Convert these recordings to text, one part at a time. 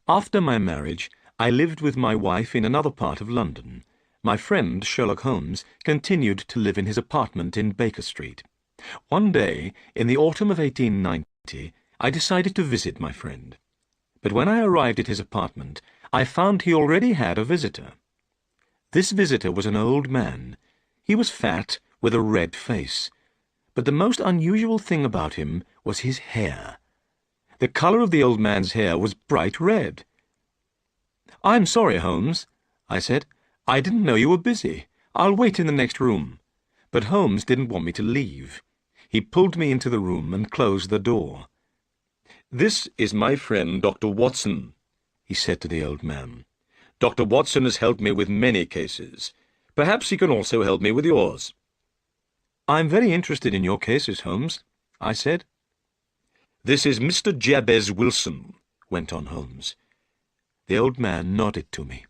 After my marriage, I lived with my wife in another part of London. My friend, Sherlock Holmes, continued to live in his apartment in Baker Street. One day, in the autumn of 1890, I decided to visit my friend. But when I arrived at his apartment, I found he already had a visitor. This visitor was an old man. He was fat, with a red face. But the most unusual thing about him was his hair. The colour of the old man's hair was bright red. "I'm sorry, Holmes," I said. "I didn't know you were busy. I'll wait in the next room." But Holmes didn't want me to leave. He pulled me into the room and closed the door. "This is my friend, Dr. Watson," he said to the old man. "Dr. Watson has helped me with many cases. Perhaps he can also help me with yours." "I'm very interested in your cases, Holmes," I said. "This is Mr. Jabez Wilson," went on Holmes. The old man nodded to me.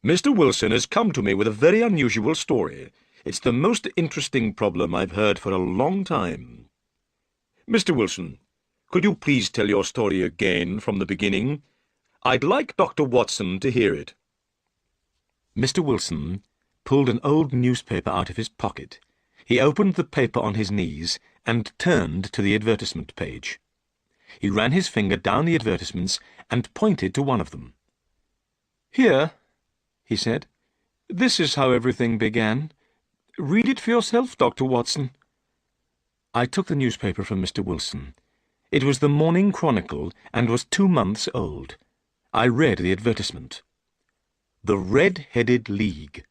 "Mr. Wilson has come to me with a very unusual story. It's the most interesting problem I've heard for a long time. Mr. Wilson, could you please tell your story again from the beginning? I'd like Dr. Watson to hear it." Mr. Wilson pulled an old newspaper out of his pocket. He opened the paper on his knees and turned to the advertisement page. He ran his finger down the advertisements and pointed to one of them. "Here," he said. "This is how everything began. Read it for yourself, Dr. Watson." I took the newspaper from Mr. Wilson. It was the Morning Chronicle and was 2 months old. I read the advertisement. "The Red-Headed League.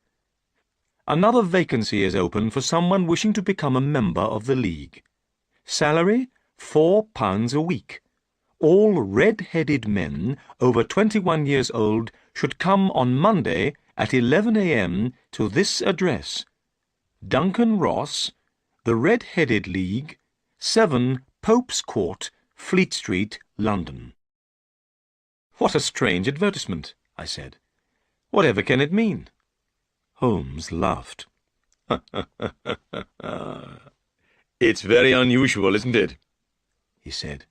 Another vacancy is open for someone wishing to become a member of the League. Salary, £4 a week. All red-headed men over 21 years old should come on Monday at 11 a.m. to this address: Duncan Ross, The Red-Headed League, 7 Pope's Court, Fleet Street, London." "What a strange advertisement," I said. "Whatever can it mean?" Holmes laughed. "It's very unusual, isn't it?" he said.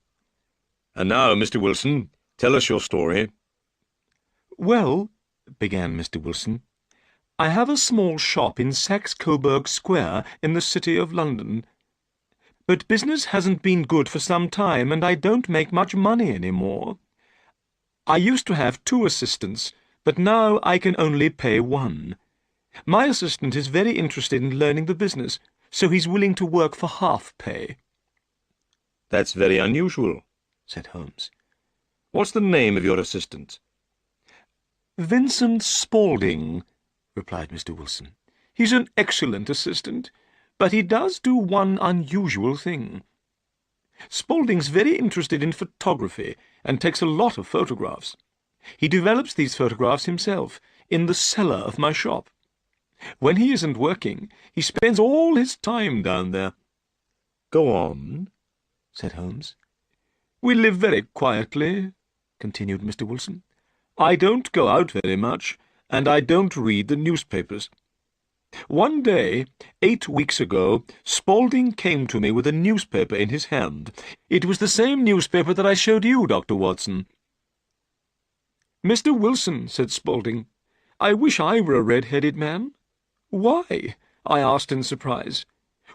"And now, Mr. Wilson, tell us your story." "Well," began Mr. Wilson, "I have a small shop in Saxe-Coburg Square in the City of London. But business hasn't been good for some time, and I don't make much money any more. I used to have 2 assistants, but now I can only pay 1. My assistant is very interested in learning the business, so he's willing to work for half pay." "That's very unusual," said Holmes. "What's the name of your assistant?" "Vincent Spaulding," replied Mr. Wilson. "He's an excellent assistant, but he does do one unusual thing. Spaulding's very interested in photography and takes a lot of photographs. He develops these photographs himself in the cellar of my shop. When he isn't working, he spends all his time down there." "Go on," said Holmes. "We live very quietly," continued Mr. Wilson. "I don't go out very much, and I don't read the newspapers. One day, 8 weeks ago, Spaulding came to me with a newspaper in his hand. It was the same newspaper that I showed you, Dr. Watson. "Mr. Wilson," said Spaulding, "I wish I were a red-headed man." "Why?" I asked in surprise.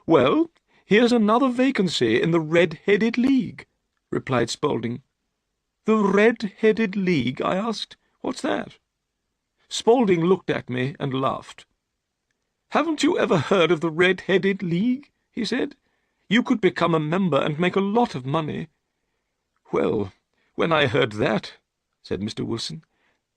"Well, here's another vacancy in the Red-Headed League," replied Spaulding. "The Red-Headed League?" I asked. "What's that?" Spaulding looked at me and laughed. "Haven't you ever heard of the Red-Headed League?" he said. "You could become a member and make a lot of money." "Well, when I heard that," said Mr. Wilson,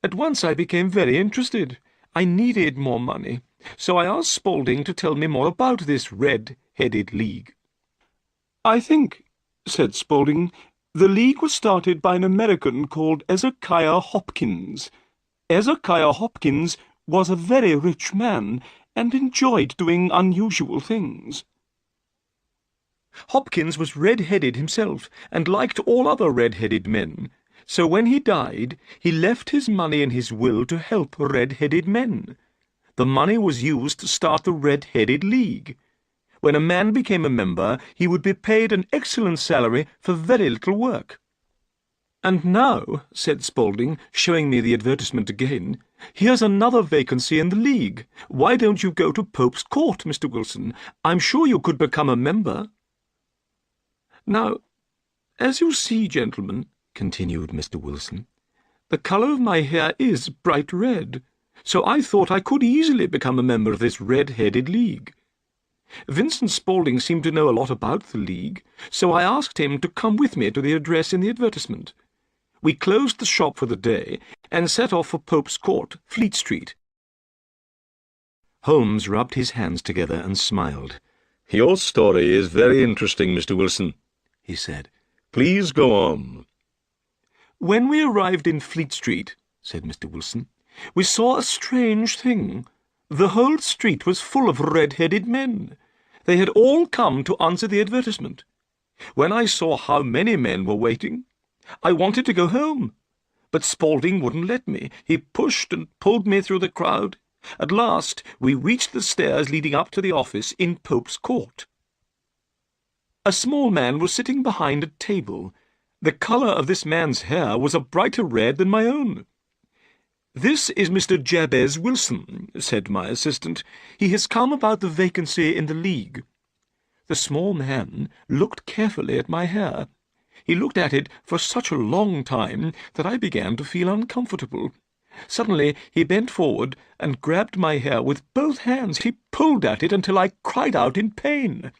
"at once I became very interested. I needed more money, so I asked Spaulding to tell me more about this Red-Headed League. "I think," said Spaulding, "the League was started by an American called Ezekiah Hopkins. Ezekiah Hopkins was a very rich man and enjoyed doing unusual things. Hopkins was red-headed himself and liked all other red-headed men. So when he died, he left his money in his will to help red-headed men. The money was used to start the Red-Headed League. When a man became a member, he would be paid an excellent salary for very little work." "And now," said Spaulding, showing me the advertisement again, "here's another vacancy in the League. Why don't you go to Pope's Court, Mr. Wilson? I'm sure you could become a member." "Now, as you see, gentlemen," continued Mr. Wilson, "the colour of my hair is bright red, so I thought I could easily become a member of this red-headed League. Vincent Spaulding seemed to know a lot about the League, so I asked him to come with me to the address in the advertisement. We closed the shop for the day and set off for Pope's Court, Fleet Street." Holmes rubbed his hands together and smiled. "Your story is very interesting, Mr. Wilson," he said. "Please go on." "When we arrived in Fleet Street," said Mr. Wilson, "we saw a strange thing. The whole street was full of red-headed men. They had all come to answer the advertisement. When I saw how many men were waiting, I wanted to go home, but Spaulding wouldn't let me. He pushed and pulled me through the crowd. At last we reached the stairs leading up to the office in Pope's Court. A small man was sitting behind a table. The colour of this man's hair was a brighter red than my own. "This is Mr. Jabez Wilson," said my assistant. "He has come about the vacancy in the League." The small man looked carefully at my hair. He looked at it for such a long time that I began to feel uncomfortable. Suddenly he bent forward and grabbed my hair with both hands. He pulled at it until I cried out in pain.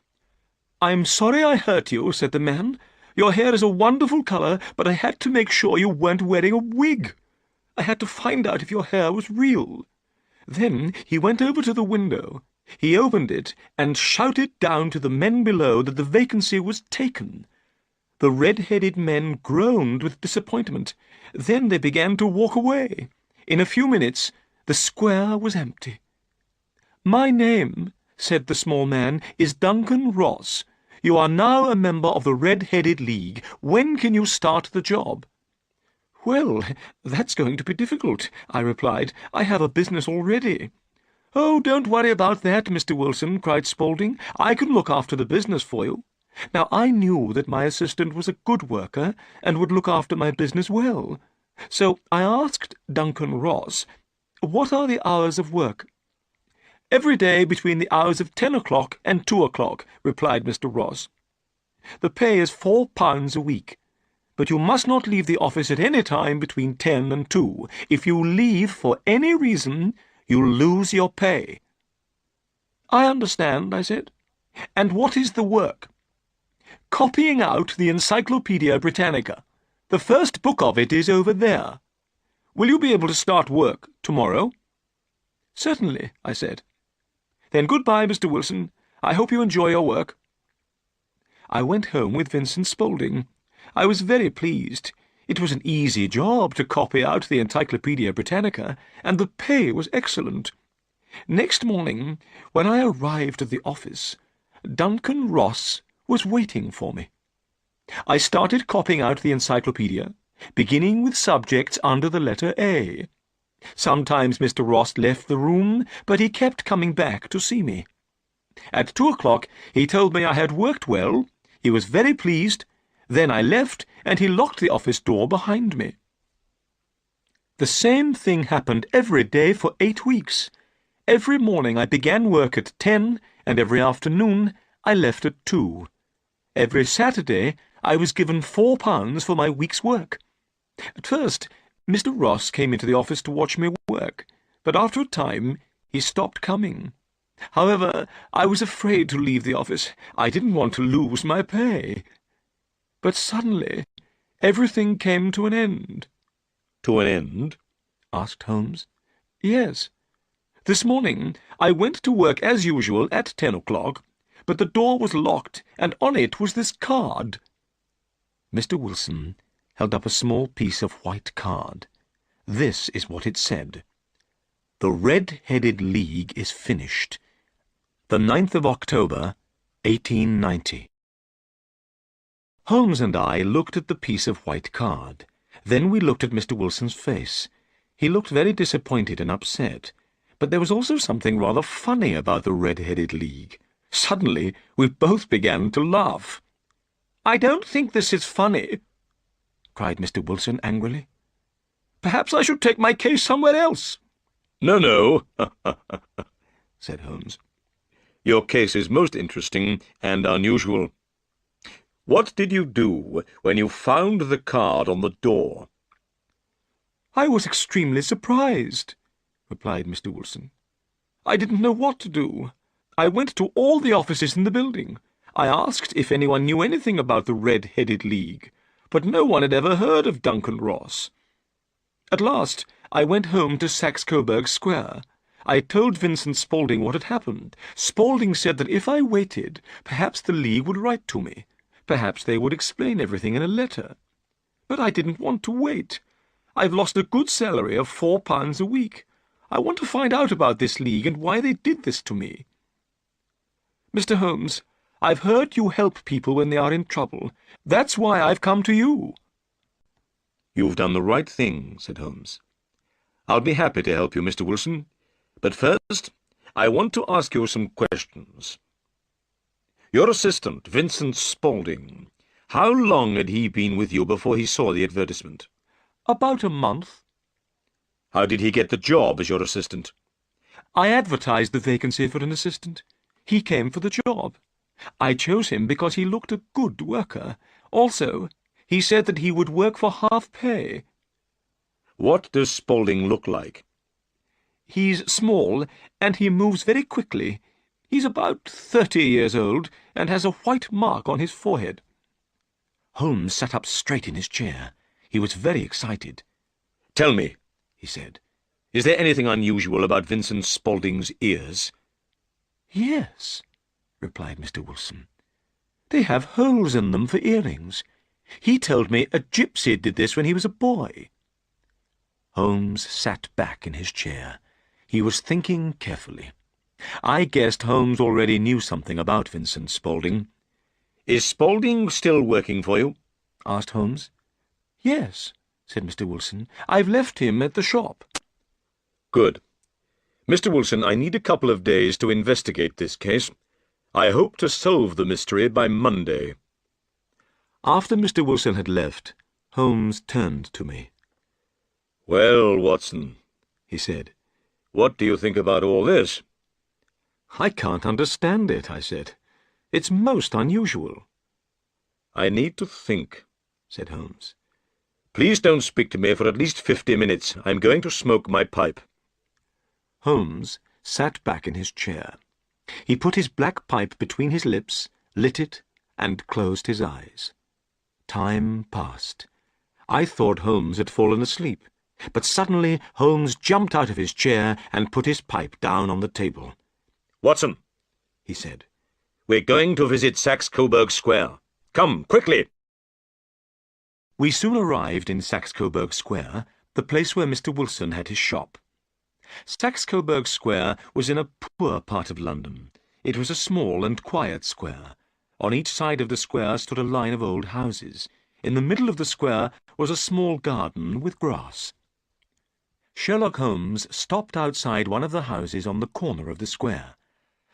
"I'm sorry I hurt you," said the man. "Your hair is a wonderful colour, but I had to make sure you weren't wearing a wig. I had to find out if your hair was real." Then he went over to the window. He opened it and shouted down to the men below that the vacancy was taken. The red-headed men groaned with disappointment. Then they began to walk away. In a few minutes the square was empty. "My name," said the small man, "is Duncan Ross. You are now a member of the Red-Headed League. When can you start the job?" "Well, that's going to be difficult," I replied. "I have a business already." "Oh, don't worry about that, Mr. Wilson," cried Spaulding. "I can look after the business for you." Now, I knew that my assistant was a good worker and would look after my business well. So I asked Duncan Ross, "What are the hours of work?" "Every day between the hours of 10 o'clock and 2 o'clock," replied Mr. Ross. "The pay is £4 a week. But you must not leave the office at any time between 10 and 2. If you leave for any reason, you'll lose your pay." "I understand," I said. "And what is the work?" "Copying out the Encyclopaedia Britannica. The first book of it is over there. Will you be able to start work tomorrow?" "Certainly," I said. "Then goodbye, Mr. Wilson. I hope you enjoy your work." I went home with Vincent Spaulding. I was very pleased. It was an easy job to copy out the Encyclopaedia Britannica, and the pay was excellent. Next morning, when I arrived at the office, Duncan Ross was waiting for me. I started copying out the encyclopedia, beginning with subjects under the letter A. Sometimes Mr. Ross left the room, but he kept coming back to see me. At 2 o'clock he told me I had worked well. He was very pleased. Then I left, and he locked the office door behind me. The same thing happened every day for 8 weeks. Every morning I began work at 10, and every afternoon I left at 2. Every Saturday I was given £4 for my week's work. At first, Mr. Ross came into the office to watch me work, but after a time he stopped coming. However, I was afraid to leave the office. I didn't want to lose my pay. But suddenly everything came to an end. "To an end?" asked Holmes. "Yes. This morning I went to work as usual at 10 o'clock, but the door was locked, and on it was this card." Mr. Wilson held up a small piece of white card. This is what it said: "The Red-Headed League is finished. The 9th of October, 1890. Holmes and I looked at the piece of white card. Then we looked at Mr. Wilson's face. He looked very disappointed and upset, but there was also something rather funny about the Red-Headed League. Suddenly we both began to laugh. "I don't think this is funny," cried Mr. Wilson angrily. "Perhaps I should take my case somewhere else." "No, no," said Holmes. "Your case is most interesting and unusual. What did you do when you found the card on the door?" "I was extremely surprised," replied Mr. Wilson. "I didn't know what to do. I went to all the offices in the building. I asked if anyone knew anything about the Red-Headed League, but no one had ever heard of Duncan Ross. At last, I went home to Saxe-Coburg Square. I told Vincent Spaulding what had happened. Spaulding said that if I waited, perhaps the League would write to me. Perhaps they would explain everything in a letter. But I didn't want to wait. I've lost a good salary of £4 a week. I want to find out about this League and why they did this to me. Mr. Holmes, I've heard you help people when they are in trouble. That's why I've come to you." "You've done the right thing," said Holmes. "I'll be happy to help you, Mr. Wilson. But first, I want to ask you some questions. Your assistant, Vincent Spaulding, how long had he been with you before he saw the advertisement?" "About a month." "How did he get the job as your assistant?" "I advertised the vacancy for an assistant. He came for the job. I chose him because he looked a good worker. Also, he said that he would work for half pay." "What does Spaulding look like?" "He's small, and he moves very quickly. He's about 30 years old, and has a white mark on his forehead." Holmes sat up straight in his chair. He was very excited. "Tell me," he said, "is there anything unusual about Vincent Spaulding's ears?" "Yes," replied Mr. Wilson. "They have holes in them for earrings. He told me a gypsy did this when he was a boy." Holmes sat back in his chair. He was thinking carefully. I guessed Holmes already knew something about Vincent Spaulding. "Is Spaulding still working for you?" asked Holmes. "Yes," said Mr. Wilson. "I've left him at the shop." "Good. Mr. Wilson, I need a couple of days to investigate this case. I hope to solve the mystery by Monday." After Mr. Wilson had left, Holmes turned to me. "Well, Watson," he said, "what do you think about all this?" "I can't understand it," I said. "It's most unusual." "I need to think," said Holmes. "Please don't speak to me for at least 50 minutes. I'm going to smoke my pipe." Holmes sat back in his chair. He put his black pipe between his lips, lit it, and closed his eyes. Time passed. I thought Holmes had fallen asleep, but suddenly Holmes jumped out of his chair and put his pipe down on the table. "Watson," he said, "we're going to visit Saxe-Coburg Square. Come, quickly!" We soon arrived in Saxe-Coburg Square, the place where Mr. Wilson had his shop. Saxe-Coburg Square was in a poor part of London. It was a small and quiet square. On each side of the square stood a line of old houses. In the middle of the square was a small garden with grass. Sherlock Holmes stopped outside one of the houses on the corner of the square.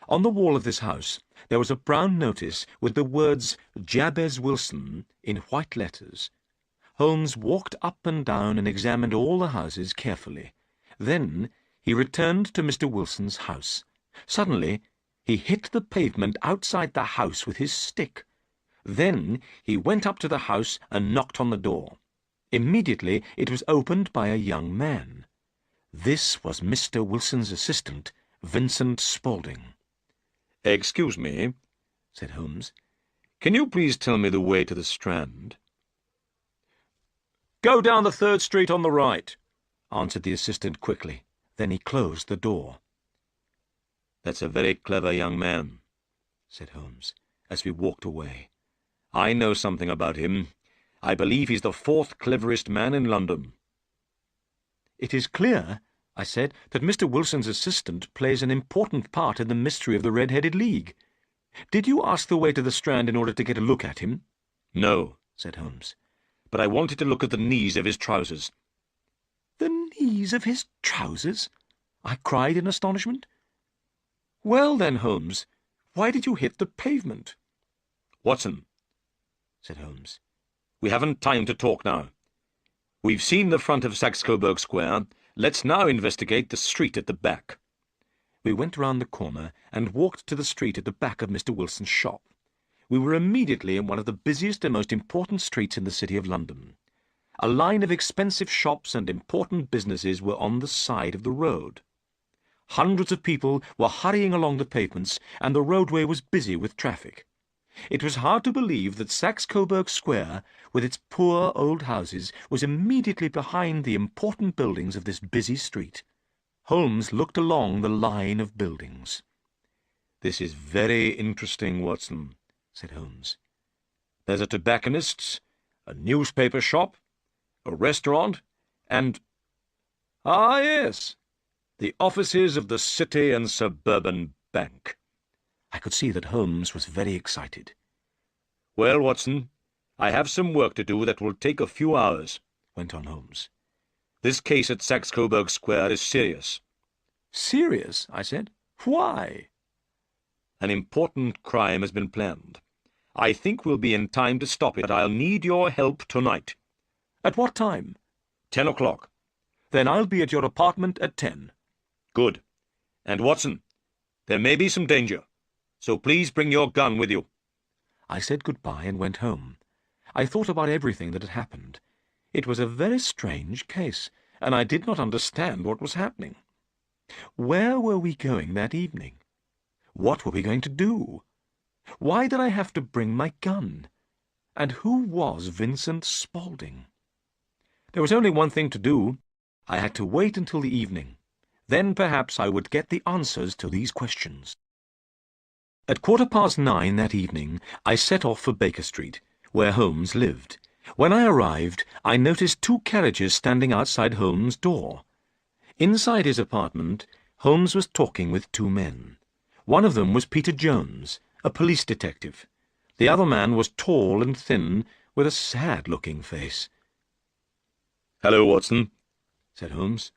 On the wall of this house there was a brown notice with the words Jabez Wilson in white letters. Holmes walked up and down and examined all the houses carefully. Then he returned to Mr. Wilson's house. Suddenly he hit the pavement outside the house with his stick. Then he went up to the house and knocked on the door. Immediately it was opened by a young man. This was Mr. Wilson's assistant, Vincent Spaulding. "Excuse me," said Holmes. "Can you please tell me the way to the Strand?" "Go down the 3rd Street on the right," answered the assistant quickly. Then he closed the door. "That's a very clever young man," said Holmes, as we walked away. "I know something about him. I believe he's the 4th cleverest man in London." "It is clear," I said, "that Mr. Wilson's assistant plays an important part in the mystery of the Red-Headed League. Did you ask the way to the Strand in order to get a look at him?" "No," said Holmes, "but I wanted to look at the knees of his trousers." "The knees of his trousers?" I cried in astonishment. "Well then, Holmes, why did you hit the pavement?" "Watson," said Holmes, "we haven't time to talk now. We've seen the front of Saxe-Coburg Square. Let's now investigate the street at the back. We went round the corner and walked to the street at the back of Mr. Wilson's shop. We were immediately in one of the busiest and most important streets in the City of London. A line of expensive shops and important businesses were on the side of the road. Hundreds of people were hurrying along the pavements, and the roadway was busy with traffic. It was hard to believe that Saxe-Coburg Square, with its poor old houses, was immediately behind the important buildings of this busy street. Holmes looked along the line of buildings. "This is very interesting, Watson," said Holmes. "There's a tobacconist's, a newspaper shop, a restaurant, and— ah, yes, the offices of the City and Suburban Bank." I could see that Holmes was very excited. "Well, Watson, I have some work to do that will take a few hours," went on Holmes. "This case at Saxe-Coburg Square is serious." "Serious?" I said. "Why?" "An important crime has been planned. I think we'll be in time to stop it, but I'll need your help tonight." "At what time?" 10 o'clock. "Then I'll be at your apartment at 10. "Good. And, Watson, there may be some danger, so please bring your gun with you." I said goodbye and went home. I thought about everything that had happened. It was a very strange case, and I did not understand what was happening. Where were we going that evening? What were we going to do? Why did I have to bring my gun? And who was Vincent Spaulding? There was only one thing to do. I had to wait until the evening. Then perhaps I would get the answers to these questions. At 9:15 that evening, I set off for Baker Street, where Holmes lived. When I arrived, I noticed 2 carriages standing outside Holmes' door. Inside his apartment, Holmes was talking with 2 men. One of them was Peter Jones, a police detective. The other man was tall and thin, with a sad-looking face. "Hello, Watson," said Holmes.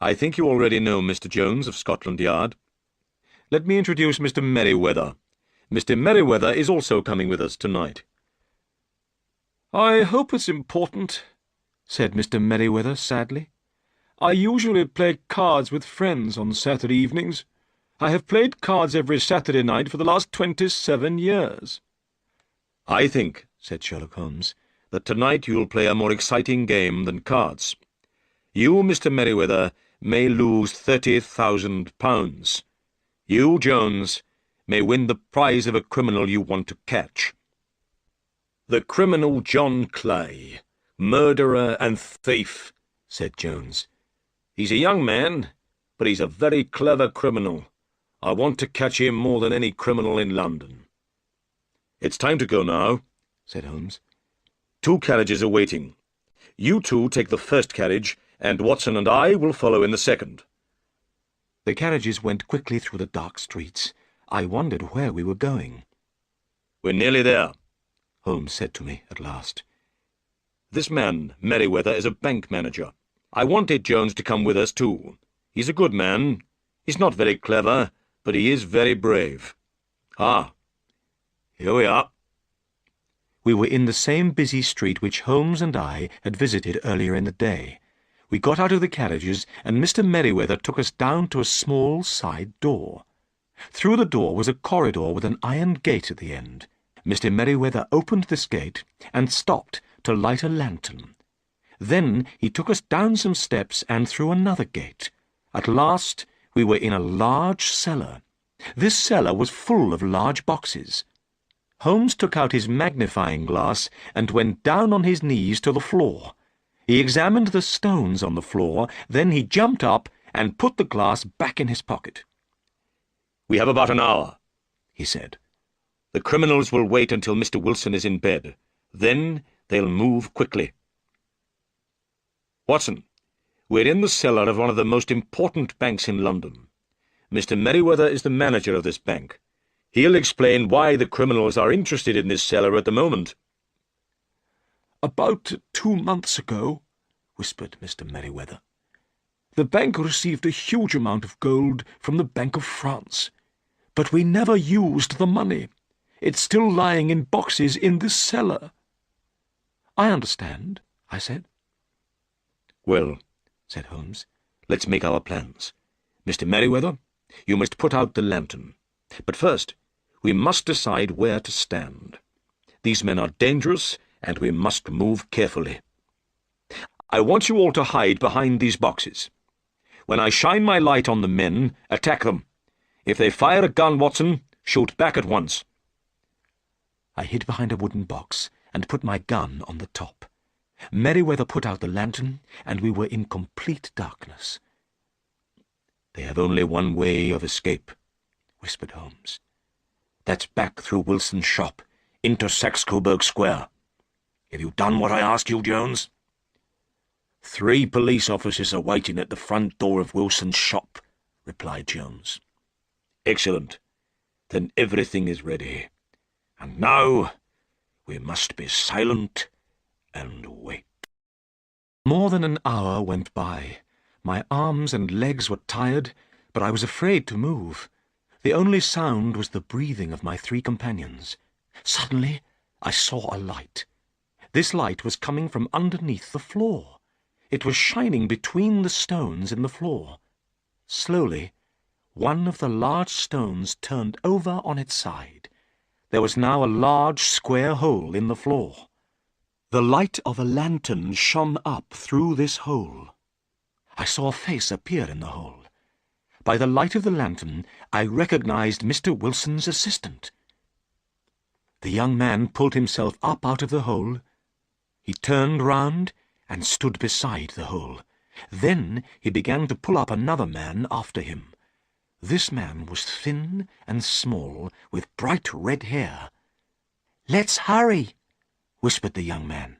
"I think you already know Mr. Jones of Scotland Yard. Let me introduce Mr. Merryweather. Mr. Merryweather is also coming with us tonight." "I hope it's important," said Mr. Merryweather sadly. "I usually play cards with friends on Saturday evenings. I have played cards every Saturday night for the last 27 years. "I think," said Sherlock Holmes, "that tonight you'll play a more exciting game than cards. You, Mr. Merryweather, may lose £30,000. You, Jones, may win the prize of a criminal you want to catch." "The criminal John Clay, murderer and thief," said Jones. "He's a young man, but he's a very clever criminal. I want to catch him more than any criminal in London." "It's time to go now," said Holmes. 2 carriages are waiting. You 2 take the first carriage, and Watson and I will follow in the second." The carriages went quickly through the dark streets. I wondered where we were going. "We're nearly there," Holmes said to me at last. "This man, Merryweather, is a bank manager. I wanted Jones to come with us too. He's a good man. He's not very clever, but he is very brave. Ah, here we are." We were in the same busy street which Holmes and I had visited earlier in the day. We got out of the carriages, and Mr. Merryweather took us down to a small side door. Through the door was a corridor with an iron gate at the end. Mr. Merryweather opened this gate and stopped to light a lantern. Then he took us down some steps and through another gate. At last we were in a large cellar. This cellar was full of large boxes. Holmes took out his magnifying glass and went down on his knees to the floor. He examined the stones on the floor, then he jumped up and put the glass back in his pocket. "We have about an hour," he said. "The criminals will wait until Mr. Wilson is in bed. Then they'll move quickly. Watson, we're in the cellar of one of the most important banks in London. Mr. Merryweather is the manager of this bank. He'll explain why the criminals are interested in this cellar at the moment." "About 2 months ago," whispered Mr. Merryweather, "the bank received a huge amount of gold from the Bank of France. But we never used the money. It's still lying in boxes in this cellar." "I understand," I said. "Well," said Holmes, "let's make our plans. Mr. Merryweather, you must put out the lantern. But first, we must decide where to stand. These men are dangerous, and we must move carefully. I want you all to hide behind these boxes. When I shine my light on the men, attack them. If they fire a gun, Watson, shoot back at once." I hid behind a wooden box and put my gun on the top. Merryweather put out the lantern, and we were in complete darkness. "They have only one way of escape," whispered Holmes. "That's back through Wilson's shop, into Saxe-Coburg Square. Have you done what I asked you, Jones?" "3 police officers are waiting at the front door of Wilson's shop," replied Jones. "Excellent. Then everything is ready. And now we must be silent and wait." More than an hour went by. My arms and legs were tired, but I was afraid to move. The only sound was the breathing of my 3 companions. Suddenly, I saw a light. This light was coming from underneath the floor. It was shining between the stones in the floor. Slowly, one of the large stones turned over on its side. There was now a large square hole in the floor. The light of a lantern shone up through this hole. I saw a face appear in the hole. By the light of the lantern, I recognized Mr. Wilson's assistant. The young man pulled himself up out of the hole. He turned round and stood beside the hole. Then he began to pull up another man after him. This man was thin and small, with bright red hair. "Let's hurry," whispered the young man.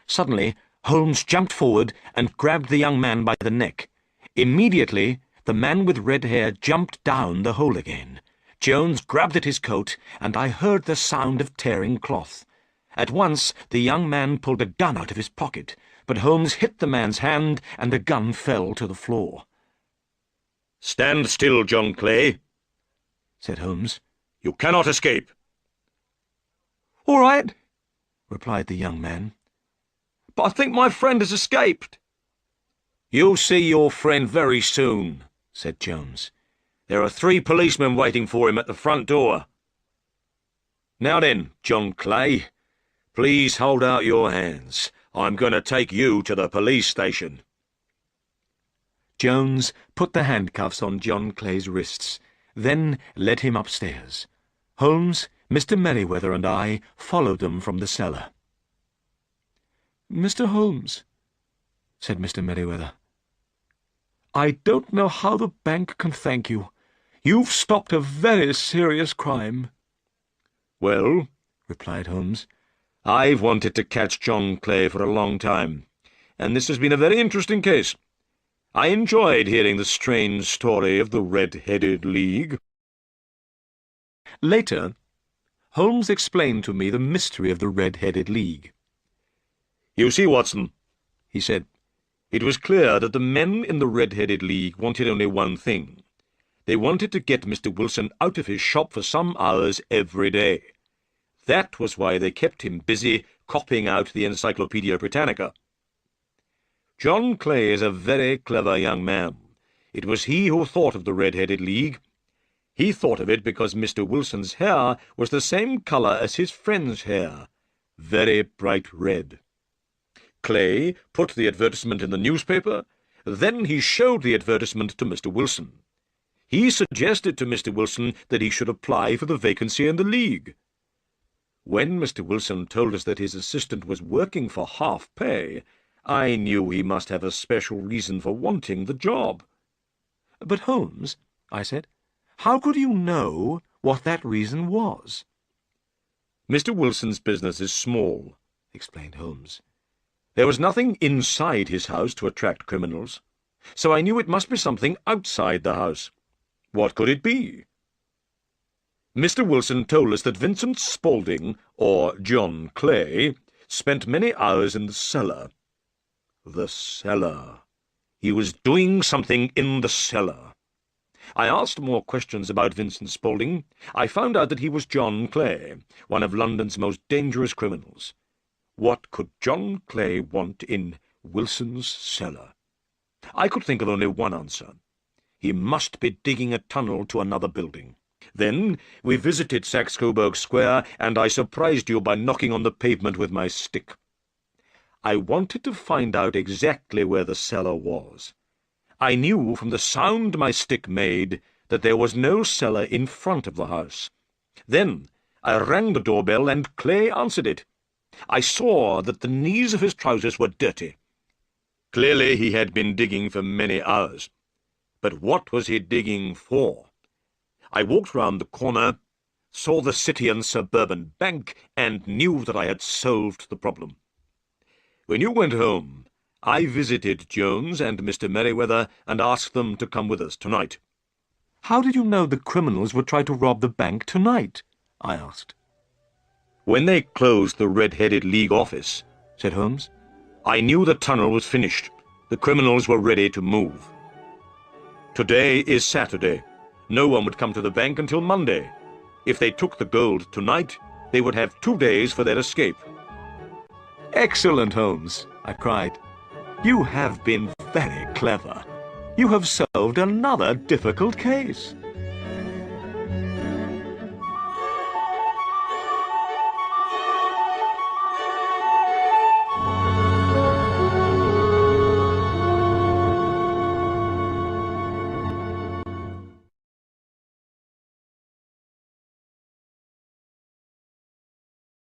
Suddenly, Holmes jumped forward and grabbed the young man by the neck. Immediately, the man with red hair jumped down the hole again. Jones grabbed at his coat, and I heard the sound of tearing cloth. At once, the young man pulled a gun out of his pocket, but Holmes hit the man's hand, and the gun fell to the floor. "Stand still, John Clay," said Holmes. "You cannot escape." "All right," replied the young man. "But I think my friend has escaped." "You'll see your friend very soon," said Jones. "There are 3 policemen waiting for him at the front door. Now then, John Clay, please hold out your hands. I'm going to take you to the police station." Jones put the handcuffs on John Clay's wrists, then led him upstairs. Holmes, Mr. Merryweather, and I followed them from the cellar. "Mr. Holmes," said Mr. Merryweather, "I don't know how the bank can thank you. You've stopped a very serious crime." "Well," replied Holmes, "I've wanted to catch John Clay for a long time, and this has been a very interesting case. I enjoyed hearing the strange story of the Red-Headed League." Later, Holmes explained to me the mystery of the Red-Headed League. "You see, Watson," he said, "it was clear that the men in the Red-Headed League wanted only one thing. They wanted to get Mr. Wilson out of his shop for some hours every day. That was why they kept him busy copying out the Encyclopaedia Britannica. John Clay is a very clever young man. It was he who thought of the Red-Headed League. He thought of it because Mr. Wilson's hair was the same colour as his friend's hair, very bright red. Clay put the advertisement in the newspaper. Then he showed the advertisement to Mr. Wilson. He suggested to Mr. Wilson that he should apply for the vacancy in the League. When Mr. Wilson told us that his assistant was working for half pay, I knew he must have a special reason for wanting the job." "But, Holmes," I said, "how could you know what that reason was?" "Mr. Wilson's business is small," explained Holmes. "There was nothing inside his house to attract criminals, so I knew it must be something outside the house. What could it be? Mr. Wilson told us that Vincent Spaulding, or John Clay, spent many hours in the cellar. The cellar. He was doing something in the cellar. I asked more questions about Vincent Spaulding. I found out that he was John Clay, one of London's most dangerous criminals. What could John Clay want in Wilson's cellar. I could think of only one answer. He must be digging a tunnel to another building. Then we visited Saxe-Coburg Square, and I surprised you by knocking on the pavement with my stick. I wanted to find out exactly where the cellar was. I knew from the sound my stick made that there was no cellar in front of the house. Then I rang the doorbell, and Clay answered it. I saw that the knees of his trousers were dirty. Clearly he had been digging for many hours. But what was he digging for? I walked round the corner, saw the City and Suburban Bank, and knew that I had solved the problem. When you went home, I visited Jones and Mr. Merriweather and asked them to come with us tonight. "How did you know the criminals would try to rob the bank tonight?" I asked. "When they closed the Red-Headed League office," said Holmes, "I knew the tunnel was finished. The criminals were ready to move. Today is Saturday. No one would come to the bank until Monday. If they took the gold tonight, they would have 2 days for their escape." "Excellent, Holmes," I cried. "You have been very clever. You have solved another difficult case."